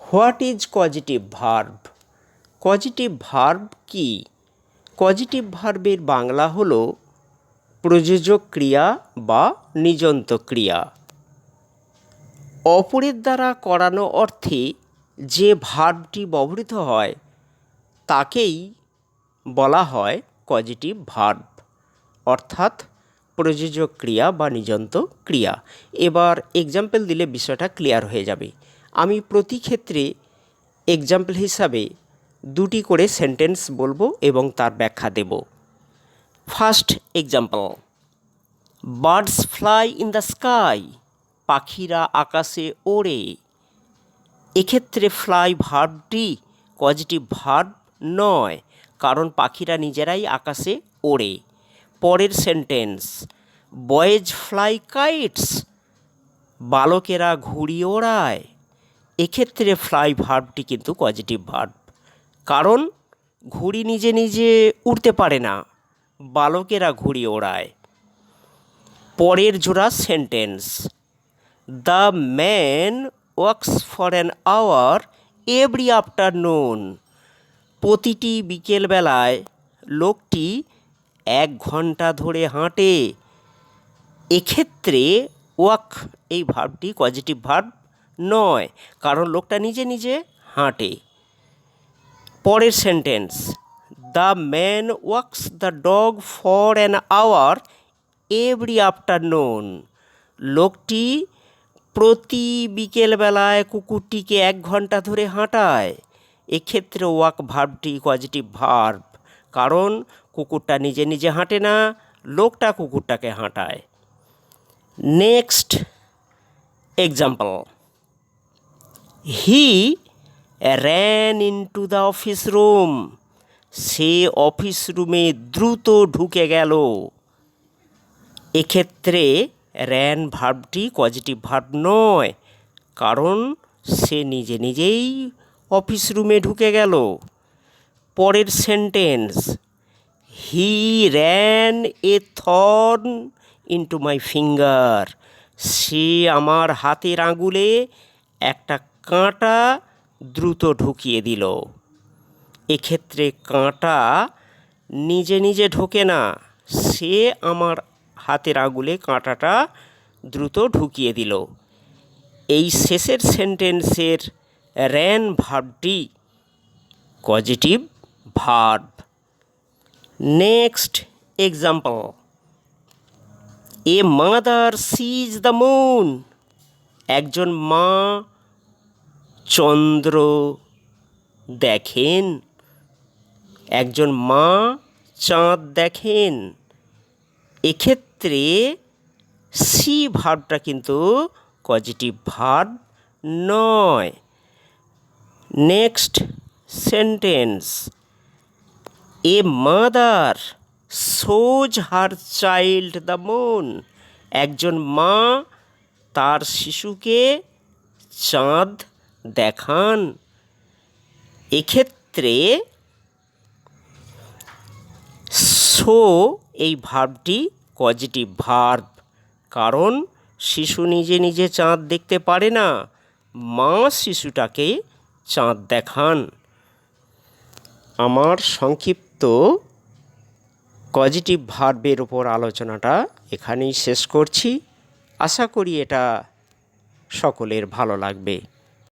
What is causative verb? Causative verb কি? Causative ভার্বের বাংলা হলো প্রযোজক ক্রিয়া বা নিযন্ত ক্রিয়া। অপরের দ্বারা করানো অর্থে যে ভার্বটি ব্যবহৃত হয় তাকেই বলা হয় কজিটিভ ভার্ব, অর্থাৎ প্রযোজক ক্রিয়া বা নিযন্ত ক্রিয়া। এবার এক্সাম্পল দিলে বিষয়টা ক্লিয়ার হয়ে যাবে। আমি প্রতি ক্ষেত্রে এক্সাম্পল হিসাবে দুটি করে সেন্টেন্স বলবো এবং তার ব্যাখ্যা দেব। First example, birds fly in the sky, পাখিরা আকাশে ওড়ে। এক্ষেত্রে ফ্লাই ভার্বটি পজিটিভ ভার্ব নয়, কারণ পাখিরা নিজেরাই আকাশে ওড়ে। পরের সেন্টেন্স, বয়েজ ফ্লাই কাইটস, বালকেরা ঘুড়ি ওড়ায়। এক্ষেত্রে ফ্লাই ভার্বটি কিন্তু পজিটিভ ভার্ব, কারণ ঘুড়ি নিজে নিজে উড়তে পারে না, বালকেরা ঘুড়ি ওড়ায়। পরের জোড়া sentence, the man works for an hour every afternoon, প্রতিটি বিকেলবেলায় লোকটি 1 ঘন্টা ধরে হাঁটে। এক্ষেত্রে ওয়াক এই ভার্বটি পজিটিভ ভার্ব নয়, কারণ লোকটা নিজে নিজে হাঁটে। পরের sentence, the man walks the dog for an hour every afternoon, লোকটি প্রতি বিকেলবেলায় কুকুরটিকে 1 ঘন্টা ধরে হাঁটায়। এক্ষেত্রে ওয়াক ভার্বটি পজিটিভ ভার্ব, কারণ কুকুরটা নিজে নিজে হাঁটে না, লোকটা কুকুরটাকে হাঁটায়। Next example, he ran into the office room, সে অফিস রুমে দ্রুত ঢুকে গেল। এক্ষেত্রে র্যান ভার্বটি পজিটিভ ভার্ব নয়, কারণ সে নিজে নিজেই অফিস রুমে ঢুকে গেল। পরের sentence, he ran a thorn into my finger, সে আমার হাতের আঙুলে একটা কাঁটা দ্রুত ঢুকিয়ে দিল। এক্ষেত্রে কাঁটা নিজে নিজে ঢোকে না, সে আমার হাতের আঙুলে কাঁটাটা দ্রুত ঢুকিয়ে দিল। এই শেষের সেন্টেন্সের র্যান ভার্বটি positive verb. Next example, a mother sees the moon, একজন মা চন্দ্র দেখেন। একজন মা চাঁদ দেখেন। এক্ষেত্রে সি ভার্বটা কিন্তু পজিটিভ ভার্ব নয়। Next sentence, a mother shows her child the moon, একজন মা তার শিশুকে চাঁদ দেখান। এক্ষেত্রে শো এই ভার্বটি পজিটিভ ভার্ব, কারণ শিশু নিজে নিজে চাঁদ দেখতে পারে না, মা শিশুটাকে চাঁদ দেখান। আমার সংক্ষিপ্ত পজিটিভ ভার্বের উপর আলোচনাটা এখানেই শেষ করছি। আশা করি এটা সকলের ভালো লাগবে।